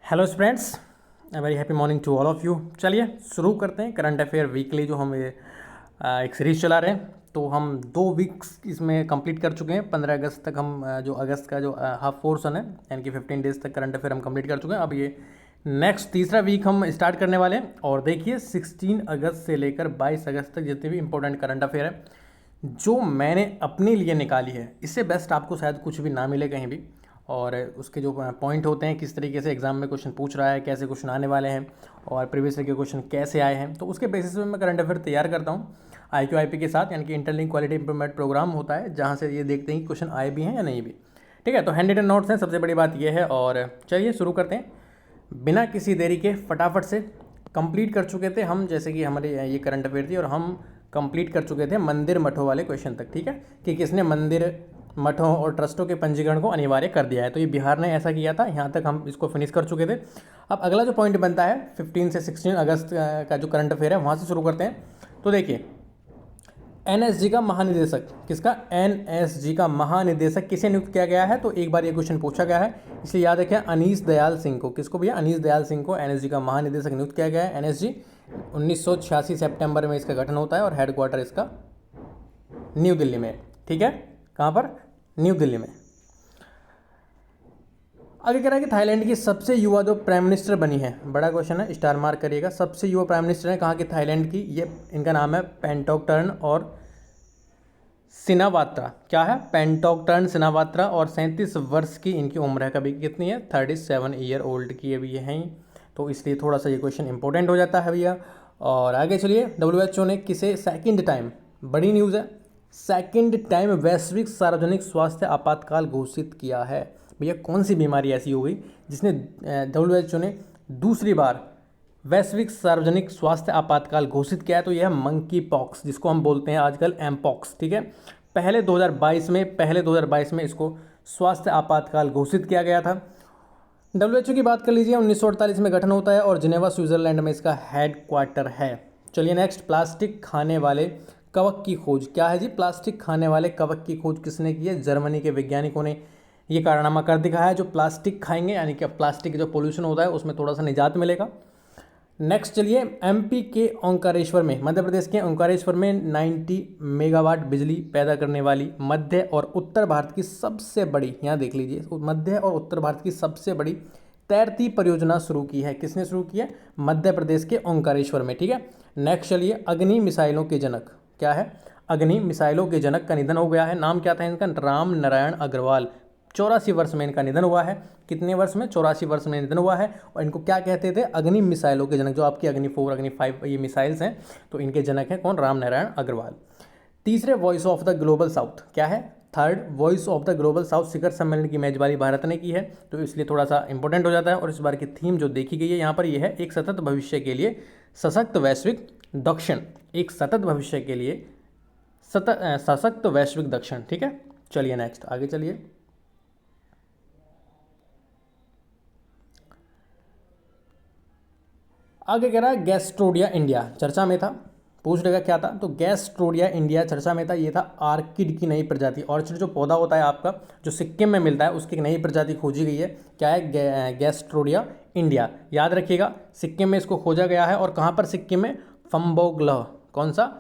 Hello friends, very happy morning to all of you. चलिए शुरू करते हैं करंट अफेयर वीकली जो हम ये एक सीरीज़ चला रहे हैं। तो हम 2 वीक्स इसमें कंप्लीट कर चुके हैं। 15 अगस्त तक हम जो अगस्त का जो हाफ पोर्शन है यानी कि 15 डेज़ तक करंट अफेयर हम कंप्लीट कर चुके हैं। अब ये नेक्स्ट तीसरा वीक हम स्टार्ट करने वाले हैं। और देखिए 16 अगस्त से लेकर 22 अगस्त तक जितने भी इंपॉर्टेंट करंट अफेयर है जो मैंने अपने लिए निकाली है, इससे बेस्ट आपको शायद कुछ भी ना मिले कहीं भी। और उसके जो पॉइंट होते हैं, किस तरीके से एग्जाम में क्वेश्चन पूछ रहा है, कैसे क्वेश्चन आने वाले हैं और प्रीवियस ईयर के क्वेश्चन कैसे आए हैं, तो उसके बेसिस पे मैं करंट अफेयर तैयार करता हूँ IQIP के साथ, यानी कि इंटरलिंक क्वालिटी इंप्रूवमेंट प्रोग्राम होता है, जहाँ से ये देखते हैं कि क्वेश्चन आए भी हैं या नहीं भी। ठीक है, तो हैंड रिटन नोट्स हैं, सबसे बड़ी बात यह है। और चलिए शुरू करते हैं बिना किसी देरी के। फटाफट से कंप्लीट कर चुके थे हम, जैसे कि हमारे ये करंट अफेयर थी और हम कंप्लीट कर चुके थे मंदिर मठों वाले क्वेश्चन तक। ठीक है, कि किसने मंदिर मठों और ट्रस्टों के पंजीकरण को अनिवार्य कर दिया है, तो ये बिहार ने ऐसा किया था। यहाँ तक हम इसको फिनिश कर चुके थे। अब अगला जो पॉइंट बनता है 15 से 16 अगस्त का जो करंट अफेयर है, वहाँ से शुरू करते हैं। तो देखिए NSG का महानिदेशक, किसका NSG का महानिदेशक किसे नियुक्त किया गया है, तो एक बार ये क्वेश्चन पूछा गया है, इसलिए याद रखें अनीस दयाल सिंह को। किसको भैया? अनीस दयाल सिंह को NSG का महानिदेशक नियुक्त किया गया है। NSG 1986 सितंबर में इसका गठन होता है और हेडक्वार्टर इसका न्यू दिल्ली में। ठीक है, कहाँ पर? न्यू दिल्ली में। आगे कह रहा है कि थाईलैंड की सबसे युवा जो प्राइम मिनिस्टर बनी है, बड़ा क्वेश्चन है, स्टार मार्क करिएगा। सबसे युवा प्राइम मिनिस्टर है कहाँ की? थाईलैंड की। ये इनका नाम है पेंटोकटर्न और सिनावात्रा। क्या है? पेंटोकटर्न सिनावात्रा। और 37 वर्ष की इनकी उम्र है। कभी कितनी है? 37 ईयर ओल्ड की अभी ये हैं, तो इसलिए थोड़ा सा ये क्वेश्चन इंपॉर्टेंट हो जाता है भैया। और आगे चलिए, WHO ने किसे सेकंड टाइम, बड़ी न्यूज़ है, सेकंड टाइम वैश्विक सार्वजनिक स्वास्थ्य आपातकाल घोषित किया है। भैया कौन सी बीमारी ऐसी हो गई जिसने WHO ने दूसरी बार वैश्विक सार्वजनिक स्वास्थ्य आपातकाल घोषित किया है? तो यह मंकी पॉक्स, जिसको हम बोलते हैं आजकल एमपॉक्स। ठीक है, पहले 2022 में इसको स्वास्थ्य आपातकाल घोषित किया गया था। WHO की बात कर लीजिए, 1948 में गठन होता है और जिनेवा स्विट्जरलैंड में इसका हेड क्वार्टर है। चलिए नेक्स्ट, प्लास्टिक खाने वाले कवक की खोज। क्या है जी? प्लास्टिक खाने वाले कवक की खोज किसने की है? जर्मनी के वैज्ञानिकों ने ये कारनामा कर दिखाया है। जो प्लास्टिक खाएंगे यानी कि प्लास्टिक जो पोल्यूशन होता है उसमें थोड़ा सा निजात मिलेगा। नेक्स्ट चलिए, MP के ओंकारेश्वर में, मध्य प्रदेश के ओंकारेश्वर में 90 मेगावाट बिजली पैदा करने वाली मध्य और उत्तर भारत की सबसे बड़ी, यहाँ देख लीजिए, मध्य और उत्तर भारत की सबसे बड़ी तैरती परियोजना शुरू की है। किसने शुरू की है? मध्य प्रदेश के ओंकारेश्वर में। ठीक है, नेक्स्ट चलिए, अग्नि मिसाइलों के जनक। क्या है? अग्नि मिसाइलों के जनक का निधन हो गया है। नाम क्या था इनका? राम नारायण अग्रवाल। 84 वर्ष में इनका निधन हुआ है। कितने वर्ष में? 84 वर्ष में निधन हुआ है। और इनको क्या कहते थे? अग्नि मिसाइलों के जनक। जो आपकी अग्नि 4, अग्नि 5 ये मिसाइल्स हैं, तो इनके जनक हैं कौन? राम नारायण अग्रवाल। तीसरे, voice of the Global South. क्या है? Third, voice of the Global South शिखर सम्मेलन की मेजबानी भारत ने की है, तो इसलिए थोड़ा सा इंपॉर्टेंट हो जाता है। और इस बार की थीम जो देखी गई है यहाँ पर, यह है एक सतत भविष्य के लिए सशक्त वैश्विक दक्षिण। एक सतत भविष्य के लिए सशक्त वैश्विक दक्षिण। ठीक है, चलिए नेक्स्ट आगे चलिए। आगे कह रहा है गैस्ट्रोडिया इंडिया चर्चा में था। पूछ लेगा क्या था, तो गैस्ट्रोडिया इंडिया चर्चा में था। ये था आर्किड की नई प्रजाति। ऑर्चिड जो पौधा होता है आपका, जो सिक्किम में मिलता है, उसकी एक नई प्रजाति खोजी गई है। क्या है? गैस्ट्रोडिया इंडिया। याद रखिएगा, सिक्किम में इसको खोजा गया है। और कहाँ पर? सिक्किम में फम्बोगलह। कौन सा?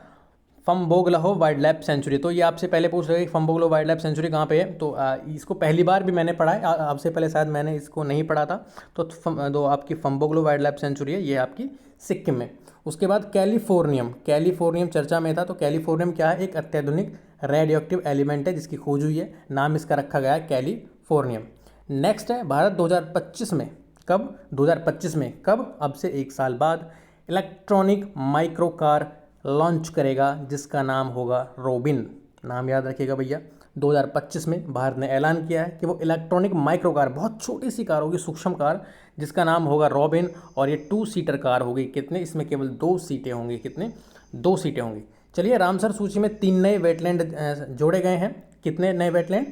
फम्बोगलहो वाइल्ड लाइफ सेंचुरी। तो ये आपसे पहले पूछ रहे कि फम्बोगलहो वाइल्ड लाइफ सेंचुरी कहाँ पे है, तो इसको पहली बार भी मैंने पढ़ा है, आपसे पहले शायद मैंने इसको नहीं पढ़ा था। तो आपकी फम्बोगलहो वाइल्ड लाइफ सेंचुरी है, ये आपकी सिक्किम में। उसके बाद कैलिफोर्नियम चर्चा में था। तो कैलिफोर्नियम क्या है? एक अत्याधुनिक रेडियोएक्टिव एलिमेंट है जिसकी खोज हुई है, नाम इसका रखा गया है कैलिफोर्नियम। नेक्स्ट है भारत 2025 में, कब? 2025 में कब? अब से 1 साल बाद इलेक्ट्रॉनिक माइक्रो कार लॉन्च करेगा जिसका नाम होगा रॉबिन। नाम याद रखिएगा भैया। 2025 में भारत ने ऐलान किया है कि वो इलेक्ट्रॉनिक माइक्रो कार, बहुत छोटी सी कार होगी, सूक्ष्म कार, जिसका नाम होगा रॉबिन। और ये 2 सीटर कार होगी। कितने? इसमें केवल 2 सीटें होंगी। कितने? 2 सीटें होंगी। चलिए, रामसर सूची में 3 नए वेटलैंड जोड़े गए हैं। कितने नए वेटलैंड?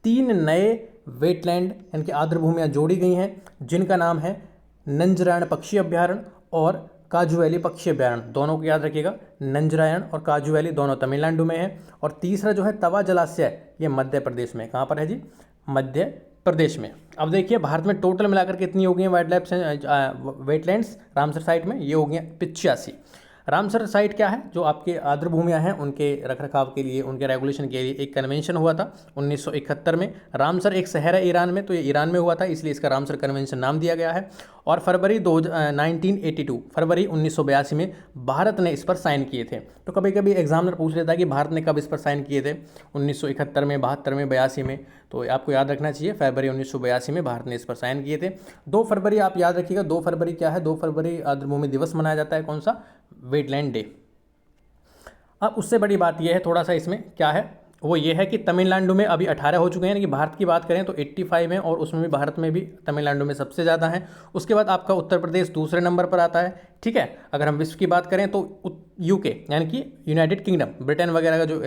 3 नए वेटलैंड यानी कि आर्द्र भूमियाँ जोड़ी गई हैं, जिनका नाम है नंजरायण पक्षी अभ्यारण्य और काजू वैली पक्षी अभ्यारण्य। दोनों को याद रखिएगा, नंजरायण और काजू वैली दोनों तमिलनाडु में है। और तीसरा जो है तवा जलाशय, ये मध्य प्रदेश में। कहाँ पर है जी? मध्य प्रदेश में। अब देखिए भारत में टोटल मिलाकर कितनी हो गई हैं wild life wetlands Ramsar site में, ये हो गई 85। रामसर साइट क्या है, जो आपके आर्द्र भूमियाँ हैं उनके रखरखाव के लिए, उनके रेगुलेशन के लिए एक कन्वेंशन हुआ था 1971 में। रामसर एक शहर है ईरान में, तो ये ईरान में हुआ था, इसलिए इसका रामसर कन्वेंशन नाम दिया गया है। और फरवरी 1982 फरवरी 1982 में भारत ने इस पर साइन किए थे। तो कभी कभी एग्जामिनर पूछ लेता है कि भारत ने कब इस पर साइन किए थे, 1971 में, 72 में, 82 में, तो आपको याद रखना चाहिए फरवरी 1982 में भारत ने इस पर साइन किए थे। 2 फरवरी आप याद रखिएगा, 2 फरवरी क्या है, 2 फरवरी आर्द्र भूमि दिवस मनाया जाता है, कौन सा, वेटलैंड डे। अब उससे बड़ी बात यह है थोड़ा सा इसमें क्या है, वो ये है कि तमिलनाडु में अभी 18 हो चुके हैं, यानी कि भारत की बात करें तो 85 हैं, और उसमें भी भारत में भी तमिलनाडु में सबसे ज़्यादा हैं। उसके बाद आपका उत्तर प्रदेश दूसरे नंबर पर आता है, ठीक है। अगर हम विश्व की बात करें तो यूके यानी कि यूनाइटेड किंगडम, ब्रिटेन वगैरह का जो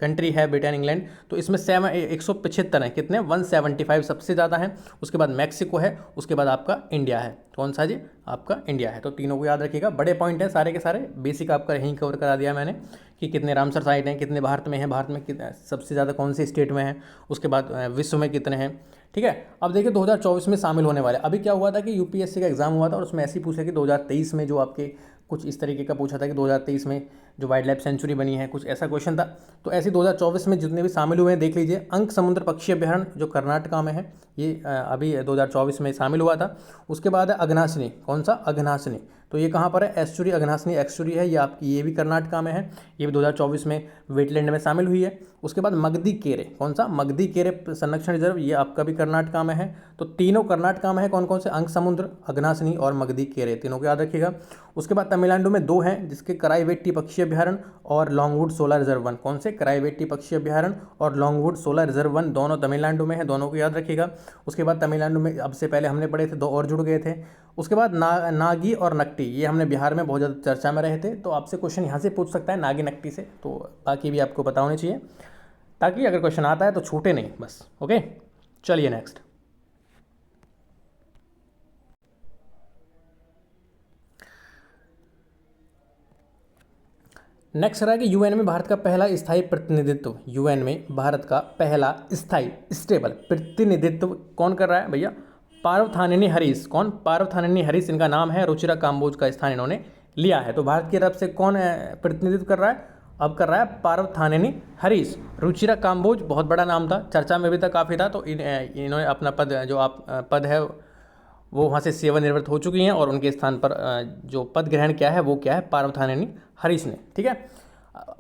कंट्री है, ब्रिटेन इंग्लैंड, तो इसमें 175 हैं, कितने, 175 सबसे ज़्यादा हैं। उसके बाद मैक्सिको है, उसके बाद आपका इंडिया है, कौन सा जी, आपका इंडिया है। तो तीनों को याद रखिएगा, बड़े पॉइंट हैं सारे के सारे, बेसिक आपका यहीं कवर करा दिया मैंने कि कितने रामसर साइट हैं, कितने भारत में हैं, भारत में कितने सबसे ज़्यादा कौन से स्टेट में हैं, उसके बाद विश्व में कितने हैं, ठीक है। अब देखिए 2024 में शामिल होने वाले, अभी क्या हुआ था कि यूपीएससी का एग्जाम हुआ था और उसमें ऐसे ही पूछा कि 2023 में जो आपके कुछ इस तरीके का पूछा था कि 2023 में जो वाइल्ड लाइफ सेंचुरी बनी है, कुछ ऐसा क्वेश्चन था। तो ऐसे 2024 में जितने भी शामिल हुए हैं देख लीजिए। अंक समुद्र पक्षी अभ्यारण्य जो कर्नाटका में है, ये अभी 2024 में शामिल हुआ था। उसके बाद है अघनाशिनी, कौन सा, अघनाशिनी, तो ये कहाँ पर है, एस्चुरी, अघनाशिनी एस्चुरी है, ये आपकी, ये भी कर्नाटका में है, ये भी 2024 में वेटलैंड में शामिल हुई है। उसके बाद मगधी केरे, कौन सा, मगधी केरे संरक्षण रिजर्व, ये आपका भी कर्नाटका में है। तो तीनों कर्नाटका में है, कौन कौन से, अंक समुद्र, अघनाशिनी और मगधी केरे, तीनों को याद रखिएगा। उसके बाद तमिलनाडु में 2 हैं, जिसके कराईवेट्टी पक्षी अभ्यारण्य और लॉन्गवुड सोलर रिजर्व 1, कौन से, कराईवेट्टी पक्षी अभ्यारण्य और लॉन्गवुड सोलर रिजर्व 1, दोनों तमिलनाडु में है, दोनों को याद रखिएगा। उसके बाद तमिलनाडु में अब से पहले हमने पढ़े थे, 2 और जुड़ गए थे। उसके बाद नागी और नकटी, ये हमने बिहार में बहुत ज़्यादा चर्चा में रहे थे, तो आपसे क्वेश्चन यहाँ से पूछ सकता है नागी नकटी से, तो बाकी भी आपको पता होने चाहिए, ताकि अगर क्वेश्चन आता है तो छूटे नहीं बस। ओके, चलिए नेक्स्ट। नेक्स्ट रहा कि यूएन में भारत का पहला स्थायी प्रतिनिधित्व, यूएन में भारत का पहला स्थायी स्टेबल प्रतिनिधित्व कौन कर रहा है भैया, पार्थानेनी हरीश, कौन, पार्थानेनी हरीश इनका नाम है, रुचिरा काम्बोज का स्थान इन्होंने लिया है। तो भारत की तरफ से कौन प्रतिनिधित्व कर रहा है, अब कर रहा है पार्थानेनी हरीश। रुचिरा काम्बोज बहुत बड़ा नाम था, चर्चा में भी था, काफ़ी था, तो इन्होंने अपना पद जो आप पद है वो वहाँ से सेवानिवृत्त हो चुकी हैं, और उनके स्थान पर जो पद ग्रहण किया है वो क्या है, पार्थानेनी हरीश ने, ठीक है।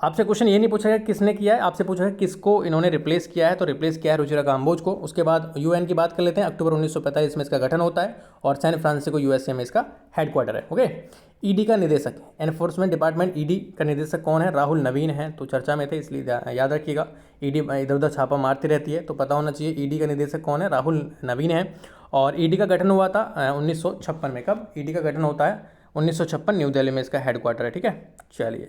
आपसे क्वेश्चन ये नहीं पूछा गया किसने किया है, आपसे पूछा है किसको इन्होंने रिप्लेस किया है, तो रिप्लेस किया है रुचिरा काम्बोज को। उसके बाद यूएन की बात कर लेते हैं, अक्टूबर 1945 में इसका गठन होता है, और सैन फ्रांसिस्को यूएसए में इसका हेडक्वार्टर है। ओके, ईडी का निदेशक, एनफोर्समेंट डिपार्टमेंट ईडी का निदेशक कौन है, राहुल नवीन है, तो चर्चा में थे इसलिए याद रखिएगा। ईडी इधर उधर छापा मारती रहती है, तो पता होना चाहिए ईडी का निदेशक कौन है, राहुल नवीन है। और ईडी का गठन हुआ था 1956 में, कब ईडी का गठन होता है, 1956, न्यू दिल्ली में इसका हेडक्वार्टर है, ठीक है। चलिए,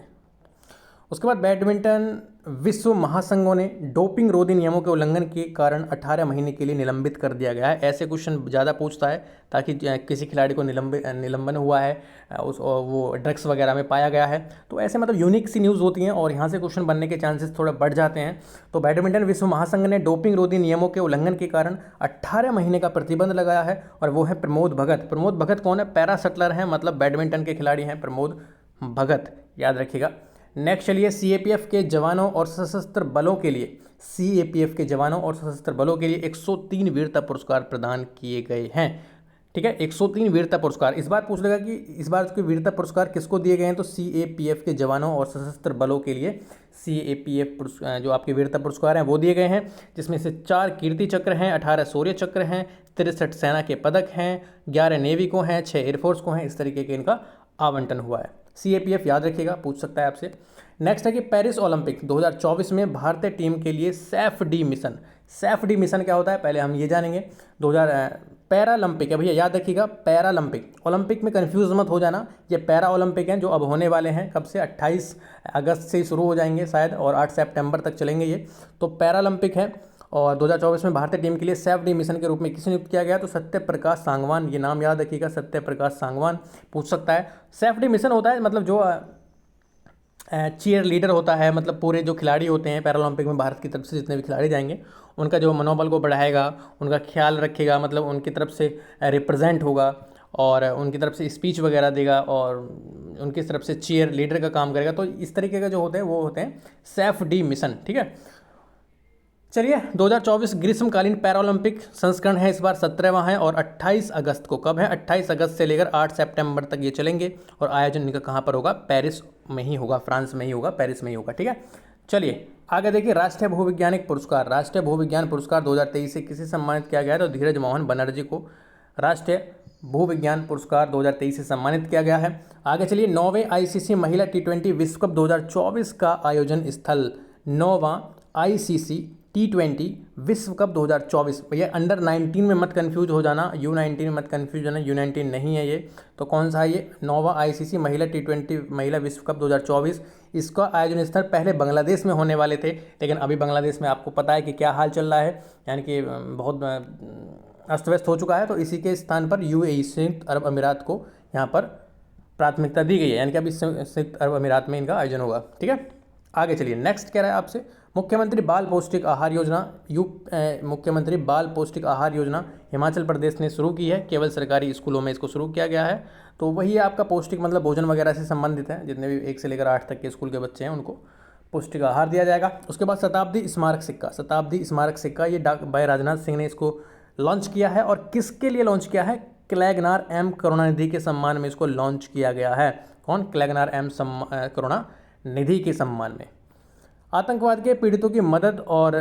उसके बाद बैडमिंटन विश्व महासंघों ने डोपिंग रोधी नियमों के उल्लंघन के कारण 18 महीने के लिए निलंबित कर दिया गया है। ऐसे क्वेश्चन ज़्यादा पूछता है, ताकि किसी खिलाड़ी को निलंबन हुआ है, वो ड्रग्स वगैरह में पाया गया है, तो ऐसे मतलब यूनिक सी न्यूज़ होती हैं, और यहाँ से क्वेश्चन बनने के चांसेस थोड़ा बढ़ जाते हैं। तो बैडमिंटन विश्व महासंघ ने डोपिंग रोधी नियमों के उल्लंघन के कारण 18 महीने का प्रतिबंध लगाया है, और वो है प्रमोद भगत। प्रमोद भगत कौन है, पैरा शटलर हैं, मतलब बैडमिंटन के खिलाड़ी हैं प्रमोद भगत, याद रखिएगा। नेक्स्ट चलिए, सीएपीएफ के जवानों और सशस्त्र बलों के लिए, सीएपीएफ के जवानों और सशस्त्र बलों के लिए 103 वीरता पुरस्कार प्रदान किए गए हैं, ठीक है। 103 वीरता पुरस्कार, इस बार पूछ लेगा कि इस बार के वीरता पुरस्कार किसको दिए गए हैं, तो सीएपीएफ के जवानों और सशस्त्र बलों के लिए सीएपीएफ जो आपके वीरता पुरस्कार हैं वो दिए गए हैं, जिसमें से 4 कीर्ति चक्र हैं, 18 शौर्य चक्र हैं, 63 सेना के पदक हैं, 11 नेवी को हैं, 6 एयरफोर्स को हैं, इस तरीके के इनका आवंटन हुआ है। सीएपीएफ याद रखिएगा, पूछ सकता है आपसे। नेक्स्ट है कि पेरिस ओलंपिक 2024 में भारतीय टीम के लिए Saif D mission, Saif D mission क्या होता है पहले हम ये जानेंगे। 2000 पैरालंपिक है भैया, याद रखिएगा, पैरालंपिक, ओलंपिक में कंफ्यूज मत हो जाना, ये पैरा ओलंपिक हैं जो अब होने वाले हैं, कब से, 28 अगस्त से शुरू हो जाएंगे शायद, और 8 सितंबर तक चलेंगे ये, तो पैरालंपिक है। और 2024 में भारतीय टीम के लिए सैफ डी मिशन के रूप में किसे नियुक्त किया गया, तो सत्य प्रकाश सांगवान, ये नाम याद रखिएगा, सत्य प्रकाश सांगवान, पूछ सकता है। सैफ डी मिशन होता है मतलब जो चीयर लीडर होता है, मतलब पूरे जो खिलाड़ी होते हैं पैरालंपिक में भारत की तरफ से जितने भी खिलाड़ी जाएंगे उनका जो मनोबल को बढ़ाएगा, उनका ख्याल रखेगा, मतलब उनकी तरफ से रिप्रेजेंट होगा और उनकी तरफ से स्पीच वगैरह देगा और उनकी तरफ से चीयर लीडर का काम करेगा। तो इस तरीके का जो होते हैं वो होते हैं सैफ डी मिशन। ठीक है, चलिए 2024 ग्रीष्मकालीन पैरालंपिक संस्करण है, इस बार 17वां है और 28 अगस्त को, कब है 28 अगस्त से लेकर 8 सितंबर तक ये चलेंगे और आयोजन इनका कहाँ पर होगा, पेरिस में ही होगा, फ्रांस में ही होगा, पेरिस में ही होगा। ठीक है, चलिए आगे देखिए, राष्ट्रीय भूविज्ञानिक पुरस्कार, राष्ट्रीय भूविज्ञान पुरस्कार 2023 से किसे सम्मानित किया गया है, तो धीरज मोहन बनर्जी को राष्ट्रीय भूविज्ञान पुरस्कार 2023 से सम्मानित किया गया है। आगे चलिए, 9वें ICC महिला T20 विश्व कप 2024 का आयोजन स्थल, 9वां ICC T20 विश्व कप 2024, भैया अंडर 19 में मत कंफ्यूज हो जाना, U19 में मत कंफ्यूज होना, U19 नहीं है ये, तो कौन सा है ये, 9वां ICC महिला T20 महिला विश्व कप 2024। इसका आयोजन स्थल पहले बांग्लादेश में होने वाले थे, लेकिन अभी बांग्लादेश में आपको पता है कि क्या हाल चल रहा है, यानी कि बहुत अस्त व्यस्त हो चुका है, तो इसी के स्थान पर UAE संयुक्त अरब अमीरात को यहाँ पर प्राथमिकता दी गई है, यानी कि अभी संयुक्त अरब अमीरात में इनका आयोजन होगा। ठीक है, आगे चलिए, नेक्स्ट कह रहा है आपसे, मुख्यमंत्री बाल पौष्टिक आहार योजना मुख्यमंत्री बाल पौष्टिक आहार योजना हिमाचल प्रदेश ने शुरू की है, केवल सरकारी स्कूलों में इसको शुरू किया गया है। तो वही आपका पौष्टिक मतलब भोजन वगैरह से संबंधित है, जितने भी 1 से लेकर 8 तक के स्कूल के बच्चे हैं उनको पौष्टिक आहार दिया जाएगा। उसके बाद शताब्दी स्मारक सिक्का, शताब्दी स्मारक सिक्का ये भाई राजनाथ सिंह ने इसको लॉन्च किया है और किसके लिए लॉन्च किया है, क्लैगनार M करुणानिधि के सम्मान में इसको लॉन्च किया गया है। कौन, क्लैगनार M करुणानिधि के सम्मान में। आतंकवाद के पीड़ितों की मदद और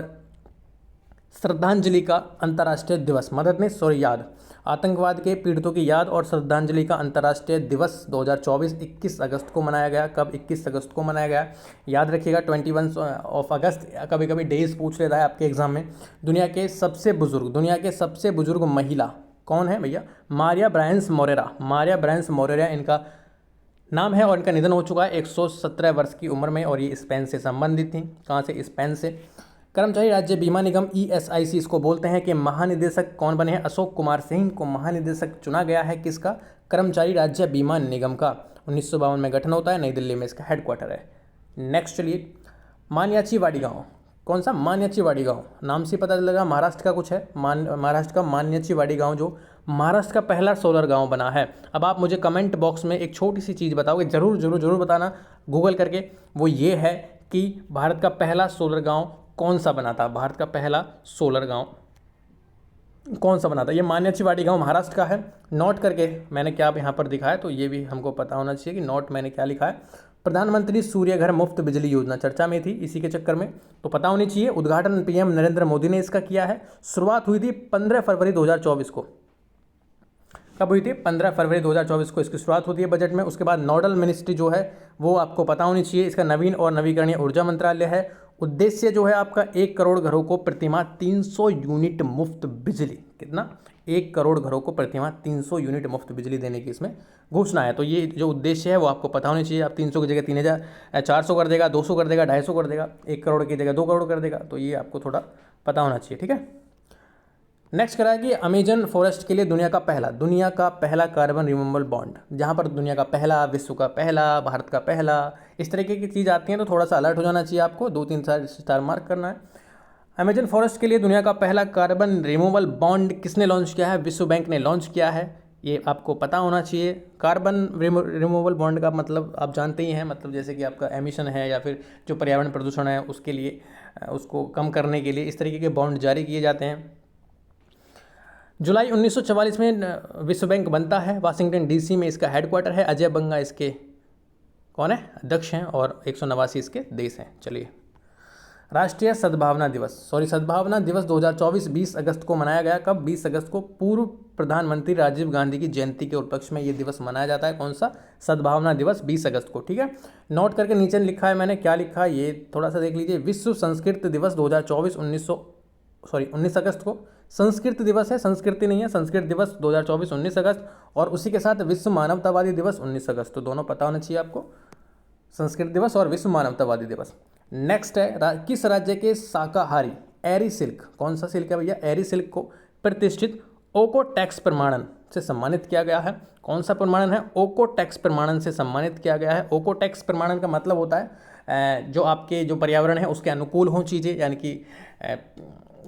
श्रद्धांजलि का अंतर्राष्ट्रीय दिवस, मदद नहीं सॉरी याद, आतंकवाद के पीड़ितों की याद और श्रद्धांजलि का अंतर्राष्ट्रीय दिवस 2024 21 अगस्त को मनाया गया। कब, 21 अगस्त को मनाया गया, याद रखिएगा 21 अगस्त। कभी कभी डेज पूछ लेता है आपके एग्जाम में। दुनिया के सबसे बुजुर्ग महिला कौन है भैया, मारिया ब्रायंस मोरेरा, मारिया ब्रायंस मोरेरा इनका नाम है और इनका निधन हो चुका है 117 वर्ष की उम्र में, और ये स्पेन से संबंधित थी। कहाँ से, स्पेन से। कर्मचारी राज्य बीमा निगम ESIC इसको बोलते हैं कि महानिदेशक कौन बने हैं, अशोक कुमार सिंह को महानिदेशक चुना गया है, किसका, कर्मचारी राज्य बीमा निगम का। 1952 में गठन होता है, नई दिल्ली में इसका हेडक्वार्टर है। नेक्स्ट चलिए, मान्याचीवाड़ी गाँव, कौन सा, मान्याचीवाड़ी गाँव, नाम से पता लगा महाराष्ट्र का कुछ है, महाराष्ट्र का मान्याचीवाड़ी गाँव जो महाराष्ट्र का पहला सोलर गांव बना है। अब आप मुझे कमेंट बॉक्स में एक छोटी सी चीज़ बताओगे, जरूर जरूर जरूर बताना गूगल करके, वो ये है कि भारत का पहला सोलर गांव कौन सा बना था, भारत का पहला सोलर गांव कौन सा बना था। ये मान्याचीवाड़ी गांव महाराष्ट्र का है। नोट करके मैंने क्या यहाँ पर दिखाया, तो ये भी हमको पता होना चाहिए कि नोट मैंने क्या लिखा है। प्रधानमंत्री सूर्य घर मुफ्त बिजली योजना चर्चा में थी, इसी के चक्कर में तो पता होनी चाहिए। उद्घाटन PM नरेंद्र मोदी ने इसका किया है। शुरुआत हुई थी 15 फरवरी 2024 को, कब हुई थी, 15 फरवरी 2024 को इसकी शुरुआत होती है बजट में। उसके बाद नोडल मिनिस्ट्री जो है वो आपको पता होनी चाहिए, इसका नवीन और नवीकरणीय ऊर्जा मंत्रालय है। उद्देश्य जो है आपका 1 करोड़ घरों को प्रतिमाह 300 यूनिट मुफ्त बिजली, कितना, 1 करोड़ घरों को प्रतिमाह 300 यूनिट मुफ्त बिजली देने की इसमें घोषणा है। तो ये जो उद्देश्य है वो आपको पता होनी चाहिए। आप 300 की जगह 3400 कर देगा, 200 कर देगा, 250 कर देगा, 1 करोड़ की जगह 2 करोड़ कर देगा, तो ये आपको थोड़ा पता होना चाहिए। ठीक है, नेक्स्ट करा है कि अमेजन फॉरेस्ट के लिए दुनिया का पहला कार्बन रिमूवल बॉन्ड, जहाँ पर दुनिया का पहला, विश्व का पहला, भारत का पहला, इस तरीके की चीज़ आती है तो थोड़ा सा अलर्ट हो जाना चाहिए आपको, 2-3 स्टार मार्क करना है। अमेजन फॉरेस्ट के लिए दुनिया का पहला कार्बन रिमूवल बॉन्ड किसने लॉन्च किया है, विश्व बैंक ने लॉन्च किया है, ये आपको पता होना चाहिए। कार्बन रिमूवल बॉन्ड का मतलब आप जानते ही हैं, मतलब जैसे कि आपका एमिशन है या फिर जो पर्यावरण प्रदूषण है उसके लिए, उसको कम करने के लिए इस तरीके के बॉन्ड जारी किए जाते हैं। जुलाई 1944 में विश्व बैंक बनता है, वाशिंगटन DC में इसका हेडक्वार्टर है। अजय बंगा इसके कौन है, अध्यक्ष हैं, और 189 इसके देश हैं। चलिए, राष्ट्रीय सद्भावना दिवस 2024 20 अगस्त को मनाया गया। कब, 20 अगस्त को पूर्व प्रधानमंत्री राजीव गांधी की जयंती के उपलक्ष्य में ये दिवस मनाया जाता है। कौन सा, सद्भावना दिवस 20 अगस्त को। ठीक है, नोट करके नीचे लिखा है मैंने, क्या लिखा है ये थोड़ा सा देख लीजिए। विश्व संस्कृत दिवस 2024 19 अगस्त को, संस्कृत दिवस है, संस्कृति नहीं है, संस्कृत दिवस 2024 19 अगस्त, और उसी के साथ विश्व मानवतावादी दिवस 19 अगस्त, तो दोनों पता होना चाहिए आपको, संस्कृत दिवस और विश्व मानवतावादी दिवस। नेक्स्ट है, किस राज्य के शाकाहारी एरी सिल्क, कौन सा सिल्क है भैया, एरी सिल्क को प्रतिष्ठित ओको टैक्स प्रमाणन, से सम्मानित किया गया है। कौन सा प्रमाणन है? ओकोटेक्स प्रमाणन से सम्मानित किया गया है। ओकोटेक्स प्रमाणन का मतलब होता है जो आपके जो पर्यावरण है उसके अनुकूल हों चीज़ें, यानी कि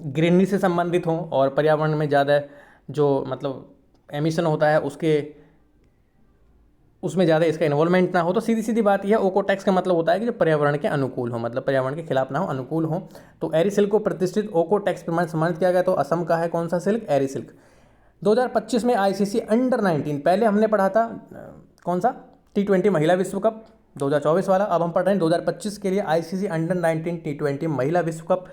ग्रीनरी से संबंधित हों और पर्यावरण में ज़्यादा जो मतलब एमिशन होता है उसमें ज़्यादा इसका इन्वॉल्वमेंट ना हो। तो सीधी सीधी बात यह, ओकोटेक्स का मतलब होता है कि जो पर्यावरण के अनुकूल हो, मतलब पर्यावरण के खिलाफ ना हो, अनुकूल हो। तो एरी सिल्क को प्रतिष्ठित ओकोटेक्स प्रमाण सम्मानित किया गया। तो असम का है कौन सा सिल्क? एरी सिल्क। 2025 में आईसीसी अंडर 19, पहले हमने पढ़ा था कौन सा? T20 महिला विश्व कप 2024 वाला। अब हम पढ़ रहे हैं 2025 के लिए आईसीसी अंडर 19 T20 महिला विश्व कप।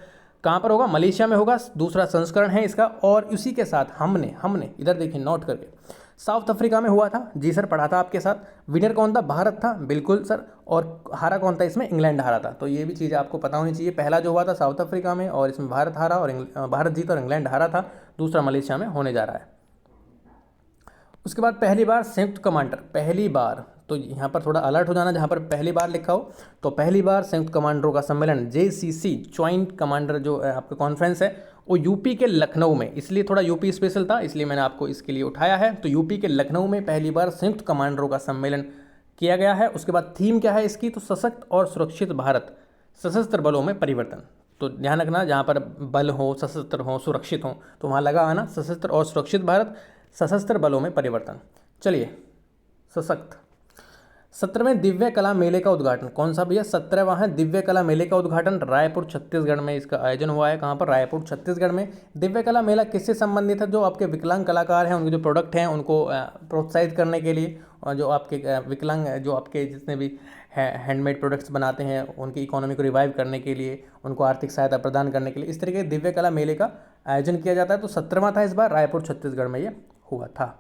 कहाँ पर होगा? मलेशिया में होगा। दूसरा संस्करण है इसका। और इसी के साथ हमने इधर देखिए नोट करके, साउथ अफ्रीका में हुआ था। जी सर, पढ़ा था आपके साथ। विनर कौन था? भारत था, बिल्कुल सर। और हारा कौन था इसमें? इंग्लैंड हारा था। तो ये भी चीज़ आपको पता होनी चाहिए। पहला जो हुआ था साउथ अफ्रीका में और इसमें भारत हारा और भारत जीता और इंग्लैंड हारा था। दूसरा मलेशिया में होने जा रहा है। उसके बाद पहली बार संयुक्त कमांडर, पहली बार, तो यहाँ पर थोड़ा अलर्ट हो जाना जहाँ पर पहली बार लिखा हो। तो पहली बार संयुक्त कमांडरों का सम्मेलन JCC ज्वाइंट कमांडर जो आपका कॉन्फ्रेंस है वो यूपी के लखनऊ में, इसलिए थोड़ा यूपी स्पेशल था, इसलिए मैंने आपको इसके लिए उठाया है। तो यूपी के लखनऊ में पहली बार संयुक्त कमांडरों का सम्मेलन किया गया है। उसके बाद थीम क्या है इसकी? तो सशक्त और सुरक्षित भारत, सशस्त्र बलों में परिवर्तन। तो ध्यान रखना, जहाँ पर बल हो, सशस्त्र हो, सुरक्षित हो, तो वहाँ लगा आना सशस्त्र और सुरक्षित भारत, सशस्त्र बलों में परिवर्तन। चलिए, सशक्त। 17वें दिव्य कला मेले का उद्घाटन कौन सा भैया? 17वां है दिव्य कला मेले का उद्घाटन रायपुर छत्तीसगढ़ में इसका आयोजन हुआ है। कहाँ पर? रायपुर छत्तीसगढ़ में। दिव्य कला मेला किससे संबंधित है? जो आपके विकलांग कलाकार हैं उनके जो प्रोडक्ट हैं उनको प्रोत्साहित करने के लिए, और जो आपके विकलांग जो आपके जितने भी हैंडमेड प्रोडक्ट्स बनाते हैं उनकी इकोनॉमी को रिवाइव करने के लिए, उनको आर्थिक सहायता प्रदान करने के लिए, इस तरीके दिव्य कला मेले का आयोजन किया जाता है। तो 17वां था इस बार, रायपुर छत्तीसगढ़ में ये हुआ था।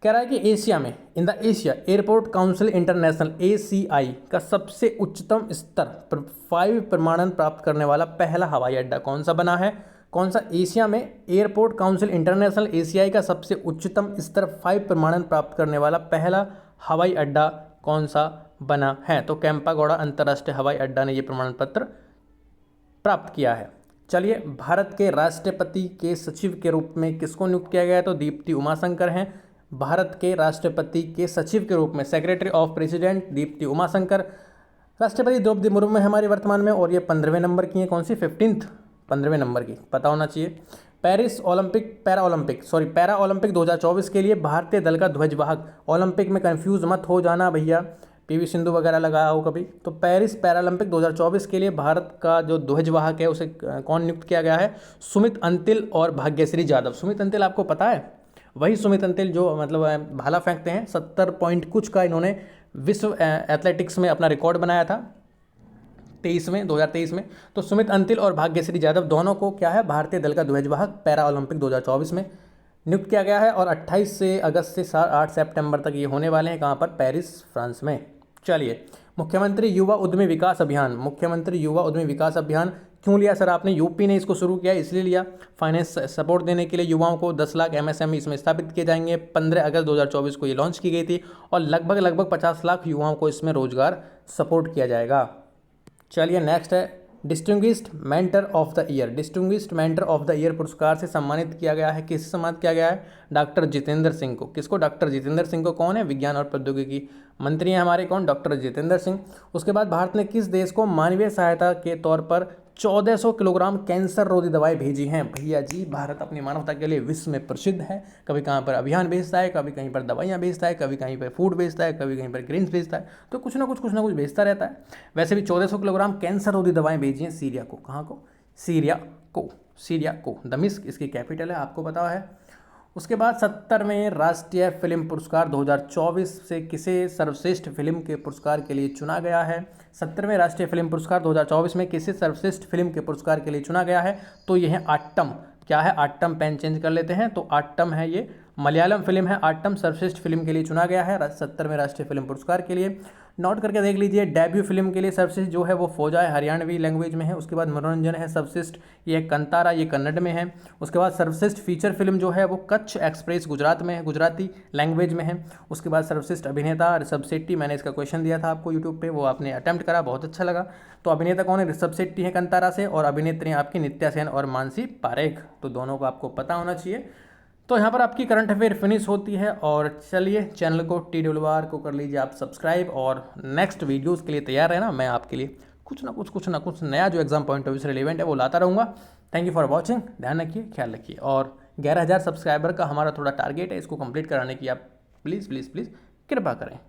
कह रहा है कि एशिया में, in the Asia airport council international ACI का सबसे उच्चतम स्तर 5 प्रमाणन प्राप्त करने वाला पहला हवाई अड्डा कौन सा बना है? कौन सा? एशिया में एयरपोर्ट काउंसिल इंटरनेशनल ACI का सबसे उच्चतम स्तर 5 प्रमाणन प्राप्त करने वाला पहला हवाई अड्डा कौन सा बना है? तो कैंपागोड़ा अंतर्राष्ट्रीय हवाई अड्डा ने यह प्रमाण पत्र प्राप्त किया है। चलिए, भारत के राष्ट्रपति के सचिव के रूप में किसको नियुक्त किया गया है? तो दीप्ति उमाशंकर हैं भारत के राष्ट्रपति के सचिव के रूप में, secretary of president Deepti Umashankar. राष्ट्रपति द्रौपदी मुर्मू है हमारी वर्तमान में, और ये 15वें नंबर की है। कौन सी? 15वें नंबर की, पता होना चाहिए। पैरा ओलंपिक 2024 के लिए भारतीय दल का ध्वजवाहक, ओलंपिक में कंफ्यूज मत हो जाना भैया, PV सिंधु वगैरह लगाया हो कभी। तो पेरिस पैरालंपिक 2024 के लिए भारत का जो ध्वजवाहक है उसे कौन नियुक्त किया गया है? सुमित अंतिल और भाग्यश्री जाधव। सुमित अंतिल आपको पता है, वही सुमित अंतिल जो मतलब भाला फेंकते हैं, 70 पॉइंट कुछ का इन्होंने विश्व एथलेटिक्स में अपना रिकॉर्ड बनाया था 2023 में। तो सुमित अंतिल और भाग्यश्री यादव दोनों को क्या है? भारतीय दल का ध्वजवाहक पैरा ओलंपिक 2024 में नियुक्त किया गया है। और 28 अगस्त से 8 सितंबर तक ये होने वाले हैं। कहाँ पर? पेरिस, फ्रांस में। चलिए, मुख्यमंत्री युवा उद्यमी विकास अभियान, मुख्यमंत्री युवा उद्यमी विकास अभियान क्यों लिया सर आपने? यूपी ने इसको शुरू किया इसलिए लिया, फाइनेंस सपोर्ट देने के लिए युवाओं को 10 लाख MSME इसमें स्थापित किए जाएंगे। 15 अगस्त 2024 को ये लॉन्च की गई थी और लगभग 50 लाख युवाओं को इसमें रोजगार सपोर्ट किया जाएगा। चलिए, नेक्स्ट है distinguished mentor of the year. Distinguished mentor of the year पुरस्कार से सम्मानित किया गया है, किससे सम्मानित किया गया है? डॉक्टर जितेंद्र सिंह को। किसको? डॉक्टर जितेंद्र सिंह को। कौन है? विज्ञान और प्रौद्योगिकी मंत्री हैं हमारे, कौन? डॉक्टर जितेंद्र सिंह। उसके बाद भारत ने किस देश को मानवीय सहायता के तौर पर 1400 किलोग्राम कैंसर रोधी दवाएं भेजी हैं? भैया जी, भारत अपनी मानवता के लिए विश्व में प्रसिद्ध है। कभी कहाँ पर अभियान भेजता है, कभी कहीं पर दवाइयाँ भेजता है, कभी कहीं पर फूड भेजता है, कभी कहीं पर ग्रेन्स भेजता है, तो कुछ ना कुछ भेजता रहता है। वैसे भी 1400 किलोग्राम कैंसर रोधी दवाएं भेजी हैं सीरिया को। कहाँ को? सीरिया को। दमिश्क इसकी कैपिटल है, आपको पता है। उसके बाद 70वें राष्ट्रीय फिल्म पुरस्कार 2024 से किसे सर्वश्रेष्ठ फिल्म के पुरस्कार के लिए चुना गया है? 70वें राष्ट्रीय फिल्म पुरस्कार 2024 में किसे सर्वश्रेष्ठ फिल्म के पुरस्कार के लिए चुना गया है? तो यह है आट्टम। क्या है? आट्टम। पेन चेंज कर लेते हैं, तो आट्टम है, ये मलयालम फिल्म है। आट्टम सर्वश्रेष्ठ फिल्म के लिए चुना गया है 70वें राष्ट्रीय फिल्म पुरस्कार के लिए। नोट करके देख लीजिए। डेब्यू फिल्म के लिए सर्वश्रेष्ठ जो है वो फौजा है, हरियाणवी लैंग्वेज में है। उसके बाद मनोरंजन है सर्वश्रेष्ठ, ये कंतारा, ये कन्नड़ में है। उसके बाद सर्वश्रेष्ठ फीचर फिल्म जो है वो कच्छ एक्सप्रेस गुजरात में है, गुजराती लैंग्वेज में है। उसके बाद सर्वश्रेष्ठ अभिनेता ऋषभ शेट्टी, मैंने इसका क्वेश्चन दिया था आपको यूट्यूब पे, वो आपने अटेम्प्ट करा, बहुत अच्छा लगा। तो अभिनेता कौन है? ऋषभ शेट्टी है कंतारा से, और अभिनेत्री आपकी नित्या सेन और मानसी पारेख। तो दोनों को आपको पता होना चाहिए। तो यहाँ पर आपकी करंट अफेयर फिनिश होती है। और चलिए चैनल को TWR को कर लीजिए आप सब्सक्राइब, और नेक्स्ट वीडियोज़ के लिए तैयार है ना, मैं आपके लिए कुछ ना कुछ नया जो एग्जाम पॉइंट ऑफ व्यू से रिलेवेंट है वो लाता रहूँगा। थैंक यू फॉर वॉचिंग, ध्यान रखिए, ख्याल रखिए। और 11,000 सब्सक्राइबर का हमारा थोड़ा टारगेट है, इसको कंप्लीट कराने की आप प्लीज़ कृपा करें।